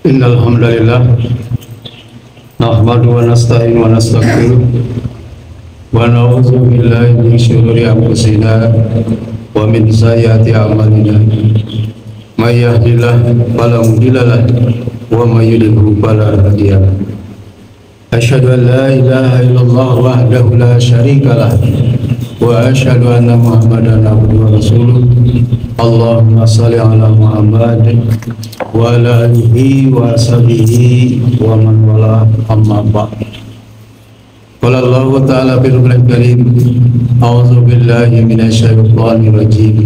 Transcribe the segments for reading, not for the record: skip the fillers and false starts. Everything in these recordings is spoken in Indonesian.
Innal hamdalillah nahmadu wa nasta'inu wa nastaghfiruh wa na'udzu billahi min shururi anfusina wa min sayyiati a'malina. May yahdihillahu fala mudilla lahu wa may yudlil fala hadiya lahu. Asyhadu an la ilaha illallah wahdahu la syarika lahu wa asyhadu anna Muhammadan abduhu wa rasuluh. Allahumma shalli ala Muhammad wa ala alihi wa sahbihi wa man wala, amma ba'd. Qala Allah ta'ala fil Qur'anil Karim, a'udzu billahi minasy syaithanir rajim.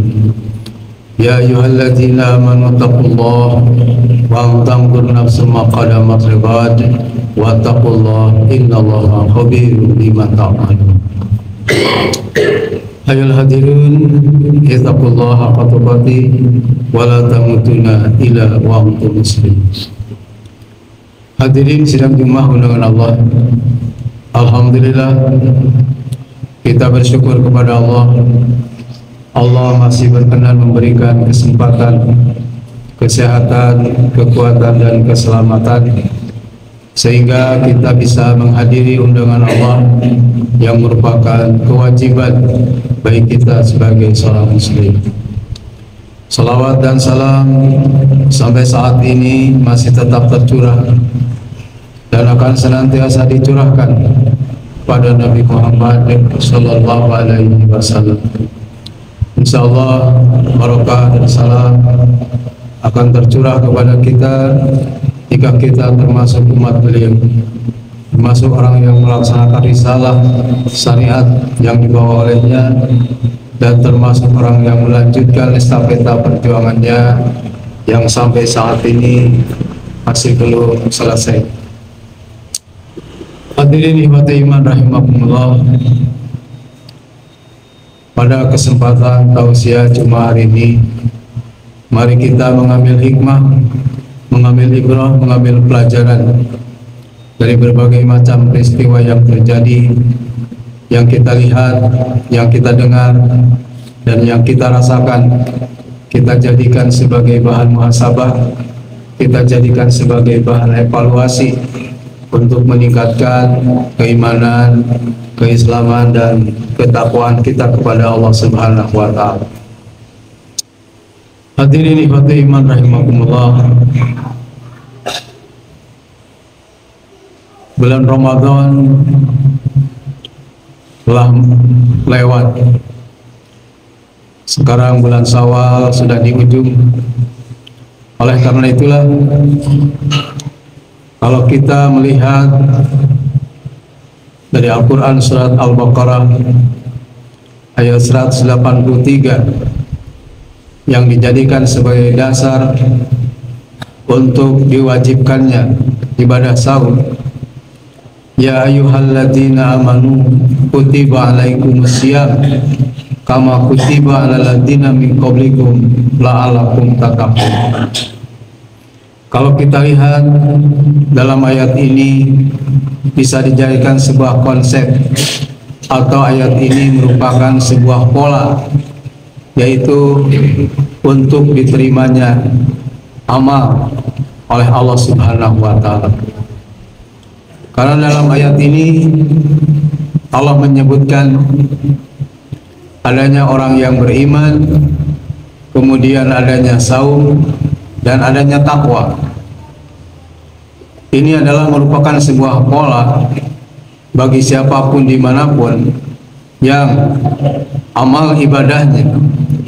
Ya ayyuhalladzina amanu taqullaha wa tanzur nafsum ma qaddamat lighad wa taqullaha innallaha khabirum bima ta'malun. Ayol hadirin, ittaqullaha haqqa tuqatih wa la tamutunna illa wa antum muslimun. Hadirin sidang Jumat undangan Allah. Alhamdulillah, kita bersyukur kepada Allah. Allah masih berkenan memberikan kesempatan, kesehatan, kekuatan dan keselamatan sehingga kita bisa menghadiri undangan Allah yang merupakan kewajiban bagi kita sebagai seorang muslim. Salawat dan salam sampai saat ini masih tetap tercurah dan akan senantiasa dicurahkan pada Nabi Muhammad sallallahu alaihi wasallam. Insyaallah barokah dan salam akan tercurah kepada kita jika kita termasuk umat beliau, termasuk orang yang melaksanakan risalah syariat yang dibawa olehnya, dan termasuk orang yang melanjutkan estafeta perjuangannya yang sampai saat ini masih belum selesai. Hadirin ikhwati iman rahimakumullah, pada kesempatan tausiah Jumat hari ini, mari kita mengambil hikmah, mengambil ibrah, mengambil pelajaran dari berbagai macam peristiwa yang terjadi, yang kita lihat, yang kita dengar, dan yang kita rasakan. Kita jadikan sebagai bahan muhasabah, kita jadikan sebagai bahan evaluasi untuk meningkatkan keimanan, keislaman, dan ketakwaan kita kepada Allah Subhanahu wa Ta'ala. Hadirin ikhwati iman rahimakumullah, bulan Ramadan telah lewat. Sekarang bulan Syawal sudah di ujung. Oleh karena itulah, kalau kita melihat dari Al-Quran surat Al-Baqarah ayat 183 yang dijadikan sebagai dasar untuk diwajibkannya ibadah saum, ya ayyuhalladzina amanu kutiba alaikumusiyam kama kutiba alal ladzina min qablikum la'allakum tattaqun. Kalau kita lihat dalam ayat ini, bisa dijadikan sebuah konsep atau ayat ini merupakan sebuah pola, yaitu untuk diterimanya amal oleh Allah Subhanahu wa Ta'ala. Karena dalam ayat ini Allah menyebutkan adanya orang yang beriman, kemudian adanya saum, dan adanya takwa. Ini adalah merupakan sebuah pola bagi siapapun dimanapun yang amal ibadahnya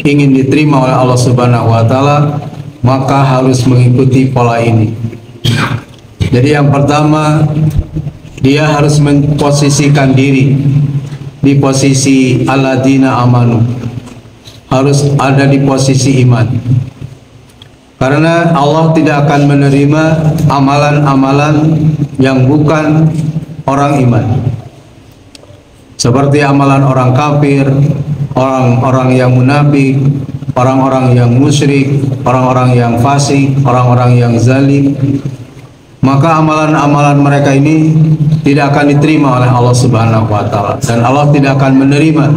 ingin diterima oleh Allah Subhanahu wa Ta'ala, maka harus mengikuti pola ini. Jadi yang pertama, dia harus memposisikan diri di posisi alladzina amanu, harus ada di posisi iman. Karena Allah tidak akan menerima amalan-amalan yang bukan orang iman, seperti amalan orang kafir, orang-orang yang munafik, orang-orang yang musyrik, orang-orang yang fasik, orang-orang yang zalim. Maka amalan-amalan mereka ini tidak akan diterima oleh Allah Subhanahu wa Ta'ala, dan Allah tidak akan menerima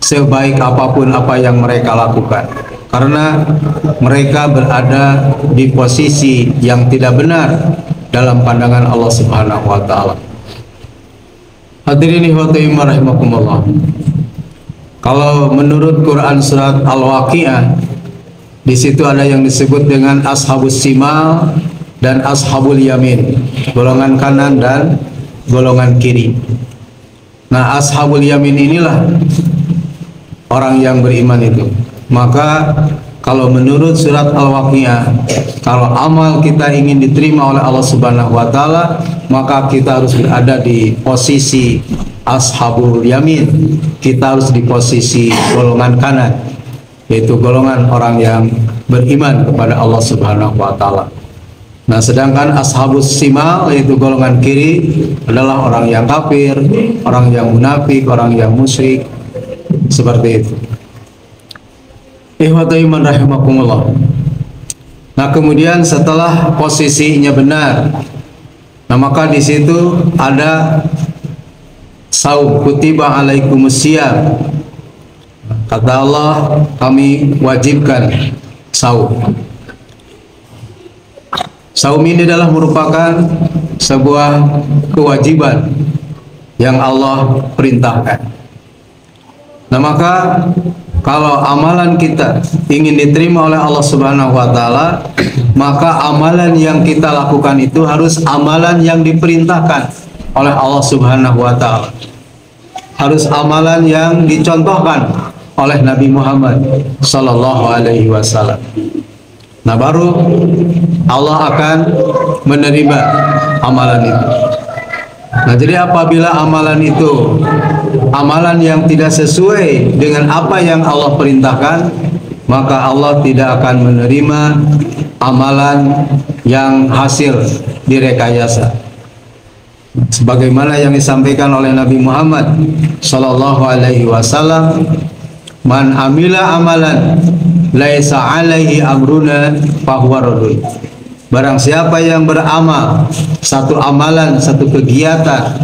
sebaik apapun apa yang mereka lakukan. karena mereka berada di posisi yang tidak benar dalam pandangan Allah Subhanahu wa taala. Hadirin ikhwati rahimakumullah. Kalau menurut Quran surat Al-Waqiah, di situ ada yang disebut dengan ashabus simal dan ashabul yamin, golongan kanan dan golongan kiri. Nah, ashabul yamin inilah orang yang beriman itu. Maka kalau menurut surat Al-Waqiah, kalau amal kita ingin diterima oleh Allah Subhanahu wa taala, maka kita harus berada di posisi ashabul yamin. Kita harus di posisi golongan kanan, yaitu golongan orang yang beriman kepada Allah Subhanahu wa taala. Nah, sedangkan ashabus simal, yaitu golongan kiri, adalah orang yang kafir, orang yang munafik, orang yang musyrik, seperti itu. Ikhwatul iman rahimakumullah. Nah, kemudian setelah posisinya benar, nah maka di situ ada saum, kutiba alaikumusiyam. Kata Allah, kami wajibkan saum. Saum ini adalah merupakan sebuah kewajiban yang Allah perintahkan. Nah, maka kalau amalan kita ingin diterima oleh Allah Subhanahu wa taala, maka amalan yang kita lakukan itu harus amalan yang diperintahkan oleh Allah Subhanahu wa taala. Harus amalan yang dicontohkan oleh Nabi Muhammad sallallahu alaihi wasallam. Nah, baru Allah akan menerima amalan itu. Nah, jadi apabila amalan itu amalan yang tidak sesuai dengan apa yang Allah perintahkan, maka Allah tidak akan menerima amalan yang hasil direkayasa. Sebagaimana yang disampaikan oleh Nabi Muhammad sallallahu alaihi wasallam, man amila amalan laisa alaihi amruna fahuwa raddun. Barang siapa yang beramal satu amalan, satu kegiatan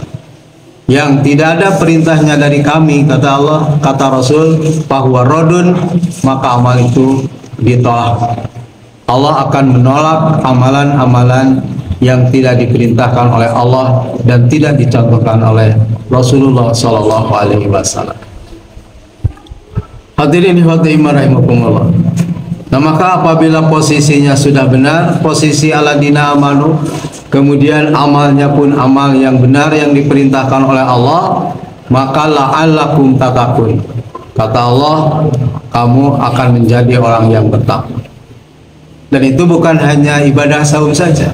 yang tidak ada perintahnya dari kami, kata Allah, kata Rasul, fahuwa raddun, maka amal itu ditolak. Allah akan menolak amalan-amalan yang tidak diperintahkan oleh Allah dan tidak dicontohkan oleh Rasulullah sallallahu alaihi wasallam. Hadirin rahimakumullah. Nah, maka apabila posisinya sudah benar, posisi aladina amanu, kemudian amalnya pun amal yang benar yang diperintahkan oleh Allah, maka la'allakum tattaqun. Kata Allah, kamu akan menjadi orang yang bertakwa. Dan itu bukan hanya ibadah saum saja.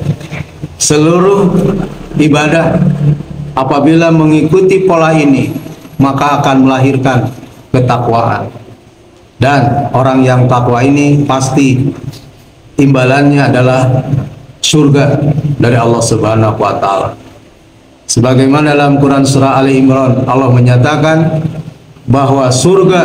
Seluruh ibadah apabila mengikuti pola ini, maka akan melahirkan ketakwaan. Dan orang yang takwa ini pasti imbalannya adalah surga dari Allah Subhanahu wa taala. Sebagaimana dalam Quran surah Ali Imran, Allah menyatakan bahwa surga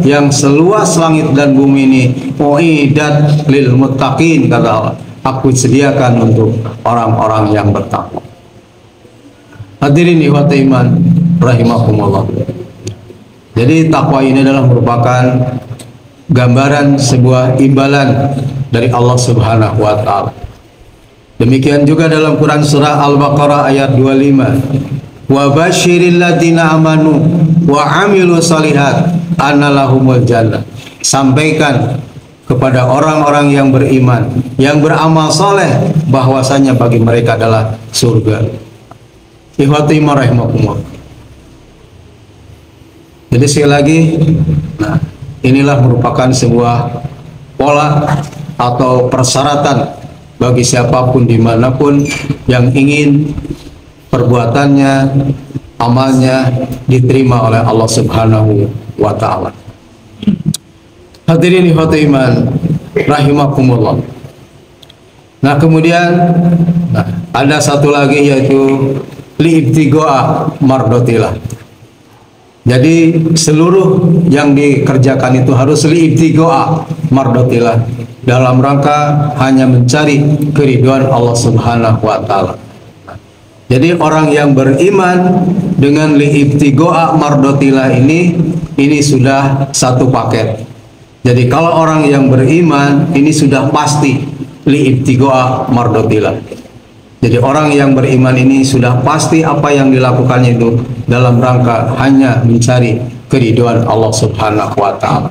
yang seluas langit dan bumi ini uiddat lil muttaqin, kata Allah, aku sediakan untuk orang-orang yang bertakwa. Hadirin ikhwati iman rahimakumullah. Jadi takwa ini adalah merupakan gambaran sebuah imbalan dari Allah Subhanahu wa taala. Demikian juga dalam Quran surah Al-Baqarah ayat 25. Wa basyiril ladzina amanu wa amilu shalihat anna lahumul jannah. Sampaikan kepada orang-orang yang beriman, yang beramal soleh, bahwasanya bagi mereka adalah surga. Ikhwati rahimakumullah. Jadi sekali lagi, nah, inilah merupakan sebuah pola atau persyaratan bagi siapapun dimanapun yang ingin perbuatannya, amalnya diterima oleh Allah Subhanahu wa ta'ala. Hadirin ikhwati iman rahimakumullah. Nah, kemudian ada satu lagi, yaitu liibtigoa mardotillah. Jadi seluruh yang dikerjakan itu harus liibtigoa mardotillah, dalam rangka hanya mencari keridhaan Allah Subhanahu wa ta'ala. Jadi orang yang beriman dengan liibtigoa mardotillah ini sudah satu paket. Jadi kalau orang yang beriman ini sudah pasti liibtigoa mardotillah. Jadi orang yang beriman ini sudah pasti apa yang dilakukannya itu dalam rangka hanya mencari keridhaan Allah Subhanahu wa taala.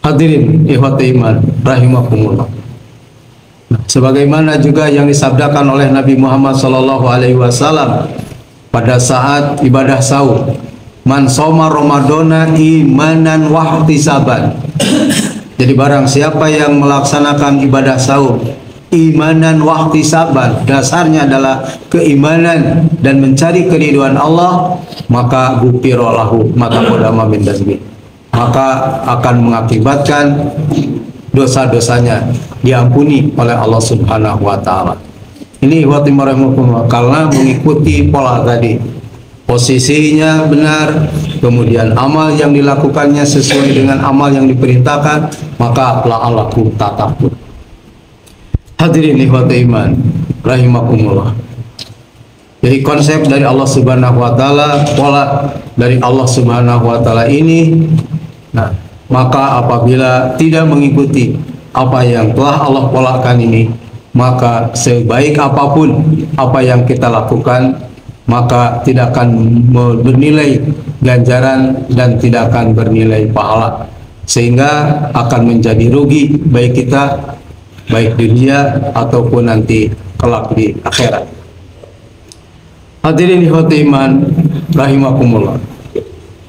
Hadirin ikhwati iman rahimakumullah. Sebagaimana juga yang disabdakan oleh Nabi Muhammad SAW pada saat ibadah sahur, man shoma ramadhana imanan wahtisaban. Jadi barang siapa yang melaksanakan ibadah sahur imanan wahtisaban, dasarnya adalah keimanan dan mencari keridhaan Allah, maka ghufira lahu ma taqaddama min dzambi, maka akan mengakibatkan dosa-dosanya diampuni oleh Allah Subhanahu wa taala. Ini ikhwati rahimakumullah, karena mengikuti pola tadi, posisinya benar, kemudian amal yang dilakukannya sesuai dengan amal yang diperintahkan, maka la'allakum tattaqun. Hadirin ikhwati iman rahimakumullah. Jadi konsep dari Allah Subhanahu wa taala, pola dari Allah Subhanahu wa taala ini, maka apabila tidak mengikuti apa yang telah Allah polakan ini, maka sebaik apapun apa yang kita lakukan, maka tidak akan bernilai ganjaran dan tidak akan bernilai pahala, sehingga akan menjadi rugi baik kita, baik dunia ataupun nanti kelak di akhirat. Hadirin ikhwati iman rahimakumullah.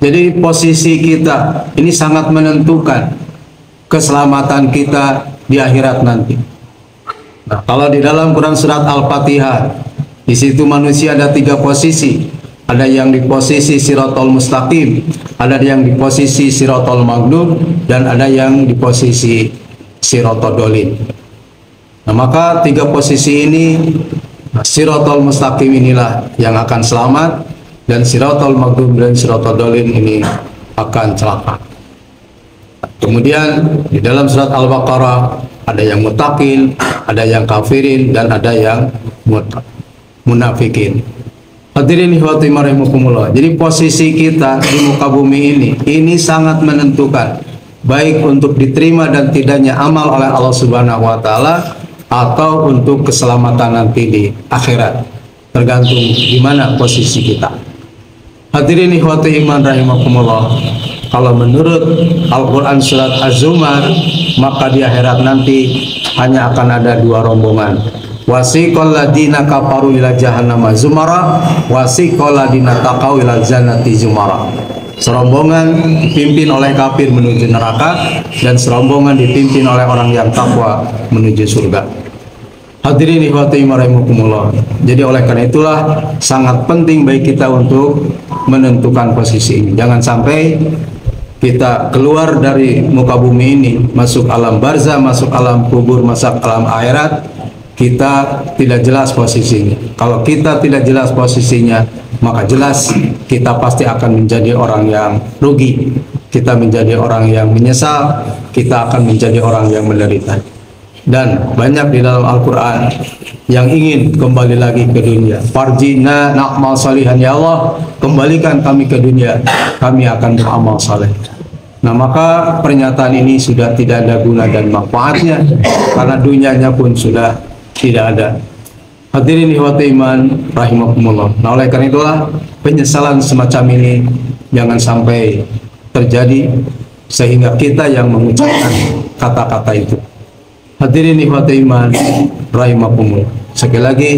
Jadi posisi kita ini sangat menentukan keselamatan kita di akhirat nanti. Nah, kalau di dalam Quran surat Al-Fatihah, di situ manusia ada 3 posisi. Ada yang di posisi siratal mustaqim, ada yang di posisi siratal maghdub, dan ada yang di posisi siratal dolin. Nah, maka 3 posisi ini, siratal mustaqim inilah yang akan selamat, dan siratal maghdub dan siratal dolin ini akan celaka. Kemudian di dalam surat Al-Baqarah ada yang muttaqin, ada yang kafirin, dan ada yang munafikin. Hadirin ikhwati rahimakumullah. Jadi posisi kita di muka bumi ini sangat menentukan baik untuk diterima dan tidaknya amal oleh Allah Subhanahu wa taala, atau untuk keselamatan nanti di akhirat. Tergantung di mana posisi kita. Hadirin ikhwati iman rahimakumullah. Kalau menurut Al-Quran surat Az-Zumar, maka di akhirat nanti hanya akan ada 2 rombongan. Wasiqal ladina kafaru ila jahannama zumara, wasiqal ladina taqaw ila jannati zumara. Serombongan dipimpin oleh kafir menuju neraka, dan serombongan dipimpin oleh orang yang takwa menuju surga. Hadirin ikhwati rahimakumullah. Jadi oleh karena itulah sangat penting bagi kita untuk menentukan posisi ini. Jangan sampai kita keluar dari muka bumi ini, masuk alam barzah, masuk alam kubur, masuk alam akhirat, kita tidak jelas posisinya. Kalau kita tidak jelas posisinya, maka jelas kita pasti akan menjadi orang yang rugi. Kita menjadi orang yang menyesal, kita akan menjadi orang yang menderita. Dan banyak di dalam Al-Quran yang ingin kembali lagi ke dunia. Farjina na'mal salihan, ya Allah, kembalikan kami ke dunia, kami akan beramal saleh. Nah, maka pernyataan ini sudah tidak ada guna dan manfaatnya, karena dunianya pun sudah tidak ada. Hadirin ikhwati iman rahimakumullah. Nah, oleh karena itulah penyesalan semacam ini jangan sampai terjadi, sehingga kita yang mengucapkan kata-kata itu. Hadirin ikhwati iman rahimakumullah. Sekali lagi,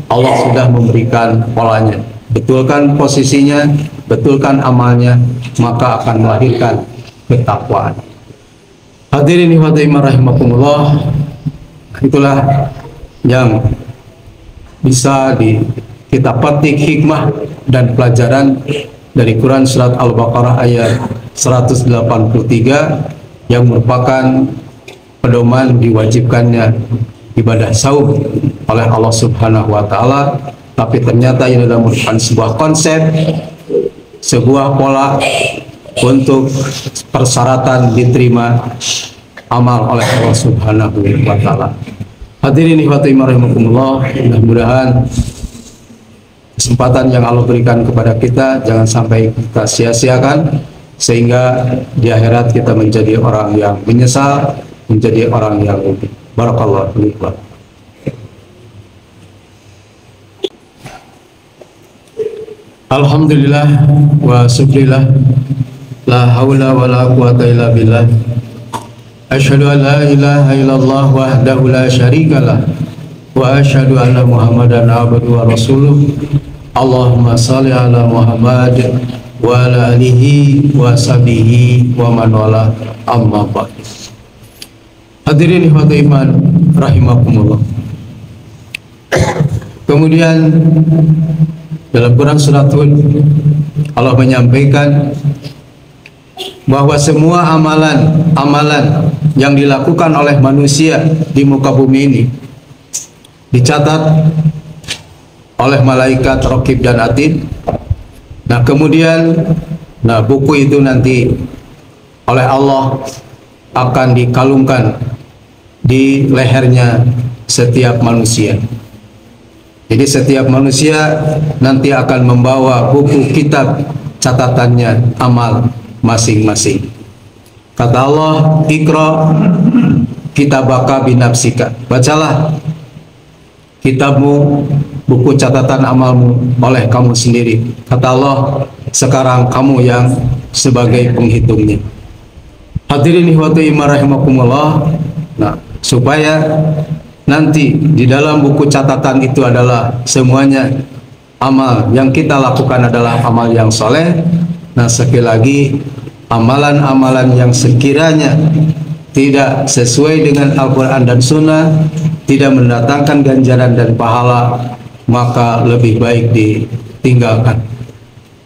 Allah sudah memberikan polanya. Betulkan posisinya, betulkan amalnya, maka akan melahirkan ketakwaan. Hadirin ikhwati iman rahimakumullah. Itulah yang bisa kita petik hikmah dan pelajaran dari Quran surat Al-Baqarah ayat 183 yang merupakan pedoman diwajibkannya ibadah sahur oleh Allah Subhanahu wa taala, tapi ternyata ini adalah merupakan sebuah konsep, sebuah pola untuk persyaratan diterima amal oleh Allah Subhanahu wa taala. Hadirin ikhwati rahimakumullah, mudah-mudahan kesempatan yang Allah berikan kepada kita jangan sampai kita sia-siakan, sehingga di akhirat kita menjadi orang yang menyesal, menjadi orang yang rugi. Barakallahu fiikum. Alhamdulillah wa syukrillah, la haula wa la quwata illa billah. Asyhadu an la ilaha illallah wahdahu la syarikalah wa asyhadu anna Muhammadan abduhu wa rasuluh. Allahumma shalli ala Muhammad wa ala alihi wa sahbihi wa man wala, amma ba'd. Hadirin ikhwati iman rahimakumullah. Kemudian dalam Quran surat Hud Allah menyampaikan bahwa semua amalan yang dilakukan oleh manusia di muka bumi ini dicatat oleh malaikat Raqib dan Atid. Nah, kemudian buku itu nanti oleh Allah akan dikalungkan di lehernya setiap manusia. Jadi setiap manusia nanti akan membawa buku kitab catatannya amal masing-masing. Kata Allah, Iqra kitabaka binafsika. Bacalah kitabmu, buku catatan amalmu oleh kamu sendiri. Kata Allah, sekarang kamu yang sebagai penghitungnya. Hadirin ikhwati iman rahimakumullah. Nah, supaya nanti di dalam buku catatan itu adalah semuanya amal yang kita lakukan adalah amal yang soleh. Nah, sekali lagi, amalan-amalan yang sekiranya tidak sesuai dengan Al-Quran dan Sunnah, tidak mendatangkan ganjaran dan pahala, maka lebih baik ditinggalkan.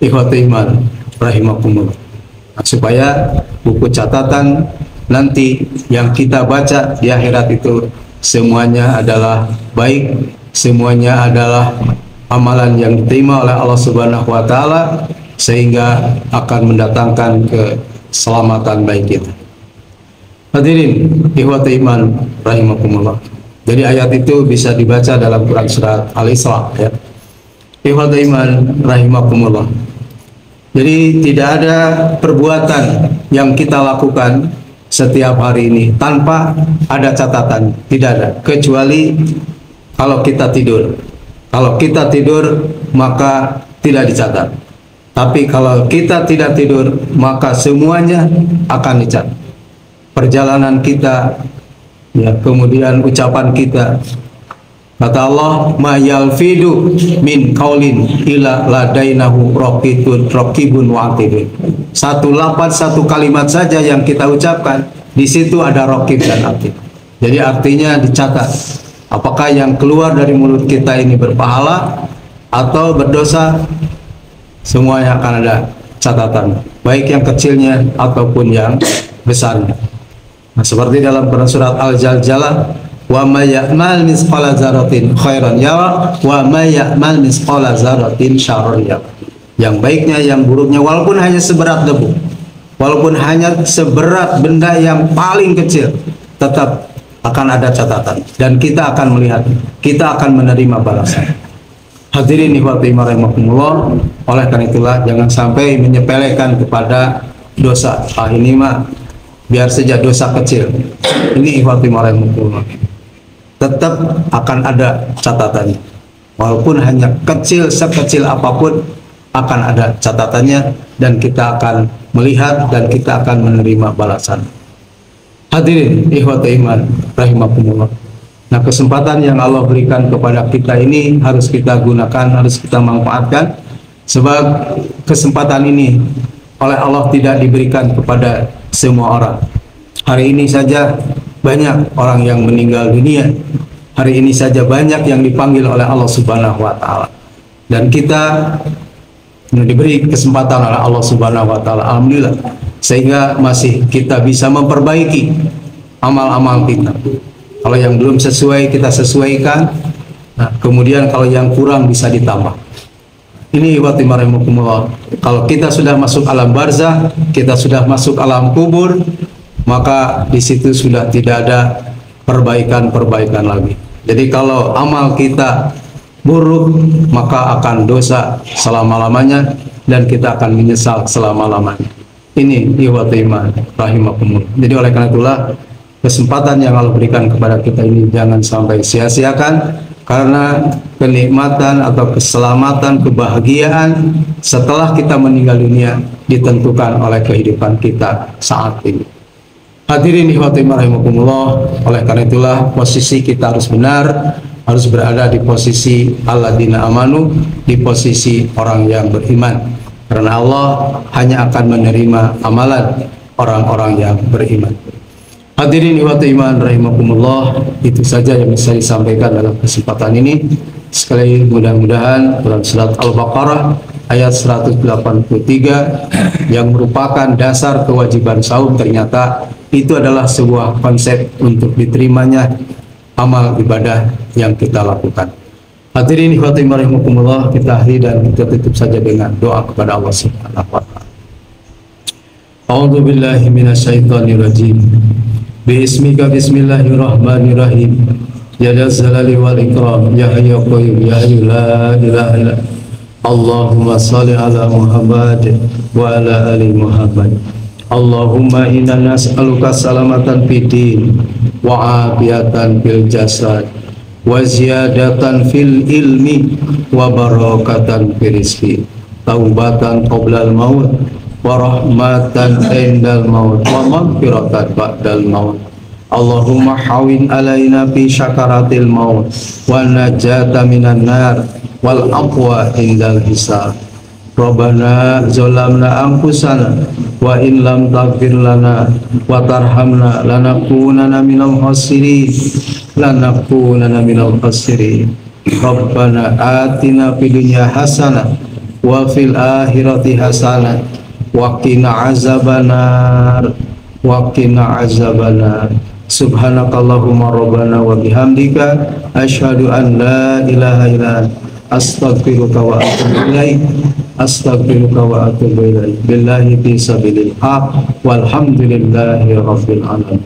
Ikhwati iman rahimakumullah. Nah, supaya buku catatan nanti yang kita baca di akhirat itu semuanya adalah baik, semuanya adalah amalan yang diterima oleh Allah Subhanahu wa Ta'ala, sehingga akan mendatangkan keselamatan baik kita. Hadirin ikhwati iman rahimakumullah. Jadi ayat itu bisa dibaca dalam Quran surat Al-Isra, ya. Ikhwati iman rahimakumullah. Jadi tidak ada perbuatan yang kita lakukan setiap hari ini tanpa ada catatan, tidak ada, kecuali kalau kita tidur. Kalau kita tidur maka tidak dicatat. Tapi kalau kita tidak tidur maka semuanya akan dicatat. Perjalanan kita, ya, kemudian ucapan kita. Kata Allah, ma yalfidu min qaulin illa ladainahu raqibun wa atidun. Satu lafaz, satu kalimat saja yang kita ucapkan, di situ ada raqib dan atid. Jadi artinya dicatat. Apakah yang keluar dari mulut kita ini berpahala atau berdosa, semuanya akan ada catatan, baik yang kecilnya ataupun yang besarnya. Nah, seperti dalam surat Al-Zalzalah, wa may ya'mal misqala dzarratin khairan yara wa may ya'mal misqala dzarratin syarran yara. Yang baiknya, yang buruknya, walaupun hanya seberat debu, walaupun hanya seberat benda yang paling kecil, tetap akan ada catatan dan kita akan melihat, kita akan menerima balasan. Hadirin ikhwati rahimakumullah, oleh karena itulah jangan sampai menyepelekan kepada dosa. Ini mah biar saja dosa kecil. Ini ikhwati rahimakumullah, tetap akan ada catatannya, walaupun hanya kecil, sekecil apapun akan ada catatannya, dan kita akan melihat dan kita akan menerima balasan. Hadirin ikhwati iman rahimakumullah. Nah, kesempatan yang Allah berikan kepada kita ini harus kita gunakan, harus kita manfaatkan, sebab kesempatan ini oleh Allah tidak diberikan kepada semua orang. Hari ini saja banyak orang yang meninggal dunia. Hari ini saja banyak yang dipanggil oleh Allah Subhanahu wa Ta'ala, dan kita diberi kesempatan oleh Allah Subhanahu wa Ta'ala, alhamdulillah, sehingga masih kita bisa memperbaiki amal-amal kita. Kalau yang belum sesuai kita sesuaikan, nah, kemudian kalau yang kurang bisa ditambah. Ini ikhwati rahimakumullah, kalau kita sudah masuk alam barzah, kita sudah masuk alam kubur, maka di situ sudah tidak ada perbaikan-perbaikan lagi. Jadi kalau amal kita buruk, maka akan dosa selama-lamanya dan kita akan menyesal selama-lamanya. Ini ikhwatu iman rahimakumullah. Jadi oleh karena itulah kesempatan yang Allah berikan kepada kita ini jangan sampai sia-siakan, karena kenikmatan atau keselamatan, kebahagiaan setelah kita meninggal dunia ditentukan oleh kehidupan kita saat ini. Hadirin ikhwatu iman rahimakumullah, oleh karena itulah posisi kita harus benar, harus berada di posisi alladzina amanu, di posisi orang yang beriman. Karena Allah hanya akan menerima amalan orang-orang yang beriman. Hadirin ikhwatu iman rahimakumullah, itu saja yang bisa disampaikan dalam kesempatan ini. Sekali mudah-mudahan dalam surat Al-Baqarah ayat 183 yang merupakan dasar kewajiban saum, ternyata itu adalah sebuah konsep untuk diterimanya amal ibadah yang kita lakukan. Hadirin ikhwatu iman rahimakumullah, kita akhiri dan kita tutup saja dengan doa kepada Allah Subhanahu wa taala. A'udzu billahi minasyaitonir rajim. Bismika bismillahirrahmanirrahim. Ya dzal jalali wal ikram, ya hayyu qayyum, ya hayyu la ilaha illa Allahumma shalli ala Muhammad wa ala ali Muhammad. Allahumma inna nas'aluka salamatan fid din wa afiyatan fil jasad wa ziyadatan fil ilmi wa barakatan fil rizqi, taubatan qoblal maut wa rahmatan indal maut wa maghfiratan ba'dal maut. Allahumma hawin alaina fi syakaratil maut wa najata minan nar wal aqwa indal hisab. Rabbana zalamna anfusana wa in lam taghfir lana wa tarhamna lanakunanna minal khasirin. Rabbana atina fid dunya hasanah wa fil akhirati hasanah wa qina azabannar. Subhanakallahumma rabbana wa bihamdika asyhadu an la ilaha illa anta astaghfiruka wa atubu ilaik. Billahi fi sabilil haq walhamdulillahi rabbil alamin.